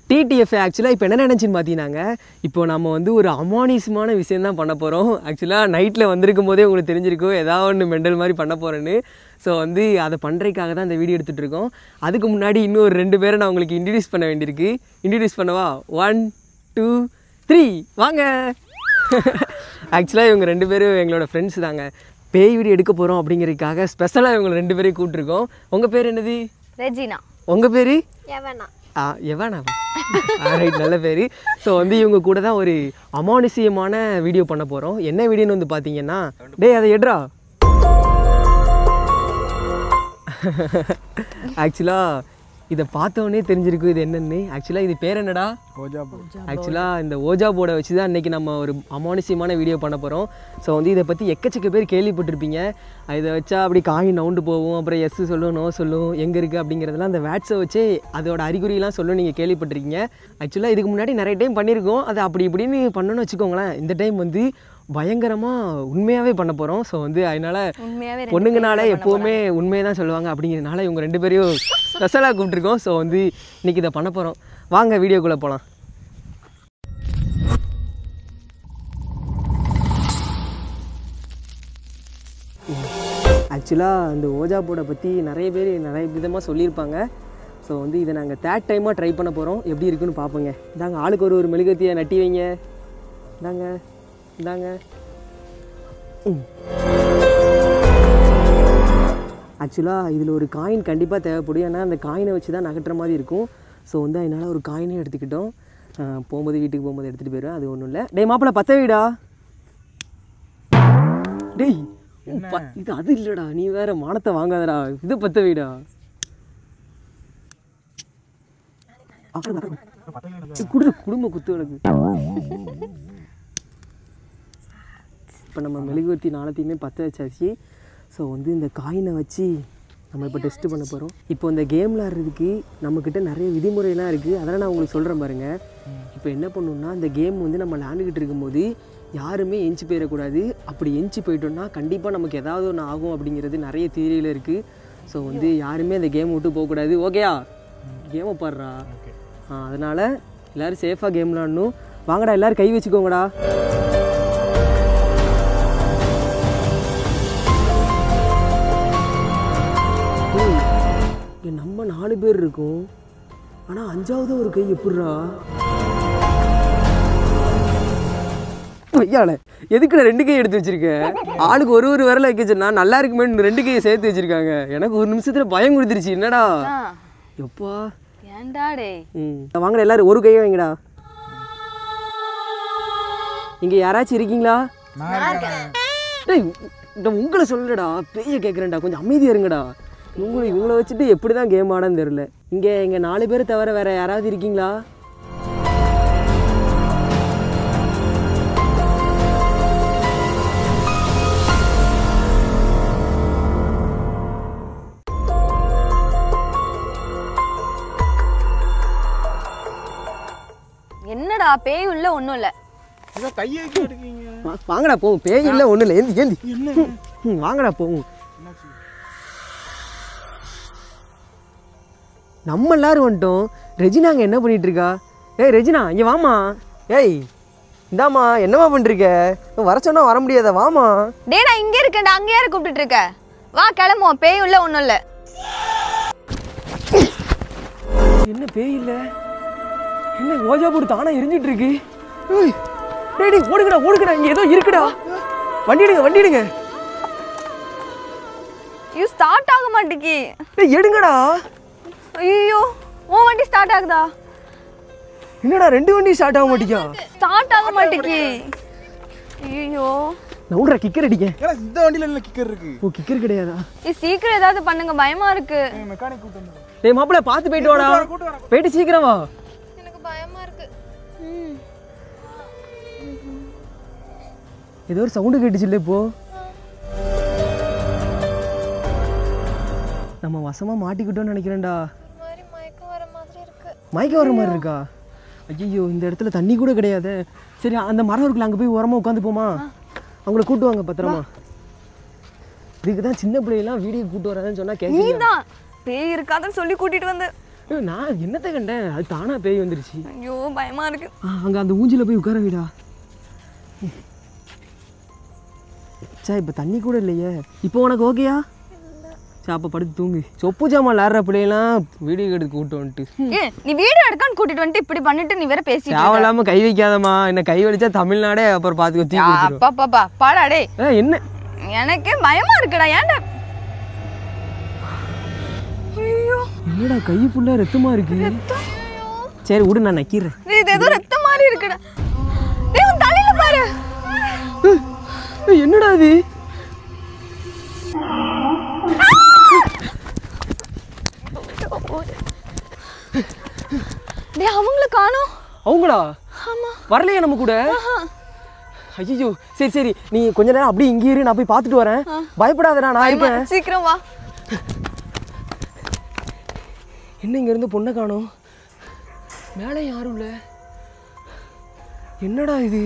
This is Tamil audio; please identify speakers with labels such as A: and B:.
A: டிடிஎஃப் ஆக்சுவலாக இப்போ என்ன நினச்சின்னு பார்த்தீங்கன்னாங்க, இப்போ நம்ம வந்து ஒரு அமானுஷமான விஷயம் தான் பண்ண போகிறோம். ஆக்சுவலாக நைட்டில் வந்திருக்கும் போதே உங்களுக்கு தெரிஞ்சிருக்கும் ஏதாவது ஒன்று மெண்டல் மாதிரி பண்ண போகிறேன்னு. ஸோ வந்து அதை பண்ணுறதுக்காக தான் இந்த வீடியோ எடுத்துகிட்டு இருக்கோம். அதுக்கு முன்னாடி இன்னும் ஒரு 2 பேரை நான் உங்களுக்கு இன்ட்ரடியூஸ் பண்ண வேண்டியிருக்கு. இன்ட்ரடியூஸ் பண்ணவா? 1 2 3 வாங்க. ஆக்சுவலாக இவங்க 2 பேரும் எங்களோட ஃப்ரெண்ட்ஸ் தாங்க. பேய் வீடியோ எடுக்க போகிறோம் அப்படிங்கிறதுக்காக ஸ்பெஷலாக இவங்க 2 பேரையும் கூப்பிட்ருக்கோம். உங்கள் பேர் என்னது?
B: ரெஜினா.
A: உங்கள் பேர்?
B: எவனா.
A: எவனாவா? ரைட், நல்ல பேர். ஸோ வந்து இவங்க கூட தான் ஒரு அமானுஷியமான வீடியோ பண்ண போகிறோம். என்ன வீடியோன்னு வந்து பார்த்தீங்கன்னா, டேய் அதை எடுறா. ஆக்சுவலாக இதை பார்த்தோன்னே தெரிஞ்சிருக்கும் இது என்னென்னு. ஆக்சுவலாக இது பேர் என்னடா? Ouija board. ஆக்சுவலாக இந்த ஓஜா போர்டை வச்சு தான் இன்றைக்கி நம்ம ஒரு அமானுஷியமான வீடியோ பண்ண போகிறோம். ஸோ வந்து இதை பற்றி எக்கச்சக்க பேர் கேள்விப்பட்டிருப்பீங்க. இதை வச்சா அப்படி காயின் நவுண்டு போகும், அப்புறம் எஸ் சொல்லும், நோ சொல்லும், எங்கே இருக்குது அப்படிங்கிறதெல்லாம் அந்த வேட்ஸை வச்சு அதோட அறிகுறியெல்லாம் சொல்லும் நீங்கள் கேள்விப்பட்டிருக்கீங்க. ஆக்சுவலாக இதுக்கு முன்னாடி நிறைய டைம் பண்ணியிருக்கோம். அதை அப்படி இப்படின்னு பண்ணணும்னு வச்சுக்கோங்களேன். இந்த டைம் வந்து பயங்கரமாக உண்மையாகவே பண்ண போகிறோம். ஸோ வந்து அதனால் பொண்ணுங்கனால எப்போவுமே உண்மையை தான் சொல்லுவாங்க. அப்படிங்கிறதுனால இவங்க 2 பேரையும் ஸ்பெஷலாக கூப்பிட்ருக்கோம். ஸோ வந்து இன்றைக்கி இதை பண்ண போகிறோம். வாங்க வீடியோக்குள்ளே போகலாம். ஆக்சுவலாக இந்த ஓஜா போர்டை பற்றி நிறைய பேர் நிறைய விதமாக சொல்லியிருப்பாங்க. ஸோ வந்து இதை நாங்கள் 3rd டைமாக ட்ரை பண்ண போகிறோம். எப்படி இருக்குன்னு பார்ப்போங்க. இந்தாங்க ஆளுக்கு ஒரு மெழுகுவர்த்தியை நட்டி வைங்க. இந்தாங்க இந்தாங்க. ஆக்சுவலாக இதில் ஒரு காயின் கண்டிப்பாக தேவைப்படும். ஏன்னா அந்த காயினை வச்சு தான் நகட்டுற மாதிரி இருக்கும். ஸோ வந்து அதனால் ஒரு காயினே எடுத்துக்கிட்டோம். போகும்போது வீட்டுக்கு போகும்போது எடுத்துகிட்டு போயிடுவேன். அது ஒன்றும் இல்லை. டேய் மாப்பிள்ள பற்ற வீடா? டேய் இது அது இல்லைடா, நீ வேற மானத்தை வாங்காதடா. இது பற்ற வீடா? குடும்ப குத்து எனக்கு. இப்போ நம்ம மெழுகுவர்த்தி 4த்தையுமே பற்ற வச்சாச்சு. ஸோ வந்து இந்த காயினை வச்சு நம்ம இப்போ டெஸ்ட்டு பண்ண போகிறோம். இப்போ இந்த கேம் விளாட்றதுக்கு நம்மக்கிட்ட நிறைய விதிமுறைலாம் இருக்குது. அதெல்லாம் நான் உங்களுக்கு சொல்கிறேன் பாருங்கள். இப்போ என்ன பண்ணணுன்னா, இந்த கேம் வந்து நம்ம விளாண்டுக்கிட்டு இருக்கும்போது யாருமே எஞ்சி போயிடக்கூடாது. அப்படி எஞ்சி போயிட்டோம்னா கண்டிப்பாக நமக்கு ஏதாவது ஒன்று ஆகும் அப்படிங்கிறது நிறைய தியரியில் இருக்குது. ஸோ வந்து யாருமே அந்த கேம் விட்டு போகக்கூடாது. ஓகேயா? கேமை பாடுறா. அதனால் எல்லோரும் சேஃபாக கேம் விளாடணும். வாங்கடா எல்லோரும் கை வச்சுக்கோங்கடா. நம்ம 4 பேர் இருக்கோம். ஆனால் 5வது ஒரு கை எப்படிரா? ஐயால எதுக்குடா 2 கை எடுத்து வச்சிருக்கேன்? ஆளுக்கு ஒரு விரல வைக்க சொன்னா நல்லா இருக்குமே. 2 கையை சேர்த்து வச்சிருக்காங்க. எனக்கு ஒரு நிமிஷத்துல பயம் கொடுத்துருச்சு. என்னடா எப்பா ஏண்டாடே. வாங்கடா எல்லாரும் ஒரு கையை வைங்கடா. இங்க யாராச்சும் இருக்கீங்களா? உங்களை சொல்லடா, பேய கேட்குறேன்டா. கொஞ்சம் அமைதியா இருங்கடா. இவங்களை வச்சுட்டு எப்படி தான் கேம் ஆடன்னு தெரியல. இங்கே எங்கள் 4 பேர் தவிர வேறு யாராவது இருக்கீங்களா?
B: என்னடா பேய் உள்ள ஒன்றும் இல்லை.
A: வாங்கடா போவோம். பேய் இல்லை ஒன்றும் இல்லை. ஏந்தி வாங்கடா போவோம். நம்ம எல்லாரும் வந்துட்டோம். ரெஜினா அங்கே என்ன பண்ணிட்டு இருக்கா? ஏய் ரெஜினா இங்கே வாமா. ஏய் இந்தாம்மா என்னம்மா பண்ணிருக்க? வர சொன்னா வர முடியாத, வாமா.
B: டேய் நான் இங்கே இருக்கேன்டா. அங்கே யாரை கூப்பிட்டு இருக்க? வா கிளம்புவோம். பேய் உள்ள ஒன்றும் இல்லை.
A: என்ன பேய் இல்லை? என்ன ஓஜா போட்டு தானா எரிஞ்சிட்டு இருக்கு? டேய் டேய் ஓடுங்கடா. இங்கே ஏதோ இருக்குடா. வண்டி எடுங்க.
B: ஐயோ ஸ்டார்ட் ஆக மாட்டேங்கி.
A: டேய் எடுங்கடா.
B: ஐயோ உன் வண்டி ஸ்டார்ட் ஆகுதா?
A: என்னடா 2 வண்டி ஸ்டார்ட் ஆக மாட்டேங்கா?
B: ஸ்டார்ட் ஆக மாட்டேங்கி. ஐயோ
A: நவுடா கிக்கர் அடிக்க.
C: இந்த வண்டியில என்ன கிக்கர் இருக்கு?
A: ஓ கிக்கர் கிடையாதா?
B: சீக்கிரம் ஏதாவது பண்ணுங்க, பயமா இருக்கு.
C: மெக்கானிக் கூட்டி வந்து.
A: டேய் மாப்ள பாத்து போய்ட்டு வாடா. போய்ட்டு சீக்கிரம் வா.
B: எனக்கு பயமா இருக்கு.
A: ஏதோ ஒரு சவுண்ட் கேட்டுச்சுல்ல இப்போ. நம்ம வசமா மாட்டிக்கிட்டோம்னு நினைக்கிறேன்டா. மயக்கம் வர மாதிரி இருக்கா? ஐயோ இந்த இடத்துல தண்ணி கூட கிடையாது. சரி அந்த மரம் இருக்குல்ல, அங்கே போய் உரமா உட்காந்து போமா. அவங்கள கூட்டு வாங்க பத்திரமா. இதுக்கு தான் சின்ன பிள்ளைலாம் வீடியோ கூட்டு வராதுன்னு சொன்னா கேட்க.
B: நீ தான் பேய் இருக்காதுன்னு சொல்லி கூட்டிட்டு வந்து.
A: நான் என்னத்தை கண்டேன், அது தானா பேய் வந்துருச்சு.
B: ஐயோ பயமா இருக்கு.
A: அங்கே அந்த ஊஞ்சில போய் உட்கார வீடா. சே இப்போ தண்ணி கூட இல்லையே. இப்போ உனக்கு ஓகேயா? சரி அப்போ படுத்து தூங்கு. சொப்பு ஜாமான் விளாட்ற பிள்ளைலாம் வீடியோ எடுத்து கூப்பிட்டு வந்துட்டு
B: நீ வீடியோ எடுக்கான்னு கூட்டிட்டு வந்துட்டு இப்படி பண்ணிட்டு நீ வேற பேசி
A: தேவையில்லாம கை வைக்காதம்மா. என்ன கை வலிச்சா தமிழ்நாடே அப்புறம் பார்த்துக்கோ.
B: அப்பா பாடா டே.
A: என்ன
B: எனக்கு பயமா இருக்குடா. ஏன்டா? ஐயோ
A: என்னடா கை ஃபுல்லா ரத்தமா இருக்கு. சரி விடு நான் நக்கிறேன்.
B: இது ஏதோ ரத்தம் மாதிரி இருக்குடா. டேய் உன் தலையில பாரு.
A: என்னடா இது?
B: டேய் அவங்கள காணோம்.
A: அவங்களா?
B: ஆமா.
A: வரலையா நம்ம கூட? ஐயோ சரி சரி நீ கொஞ்ச நேரம் அப்படியே இங்கே இரு, நான் போய் பார்த்துட்டு வரேன். பயப்படாதடா, நான் இருக்கேன்.
B: சீக்கிரம் வா.
A: என்ன இங்க இருந்து பொண்ணை காணோம், மேலே யாரும் இல்லை. என்னடா இது?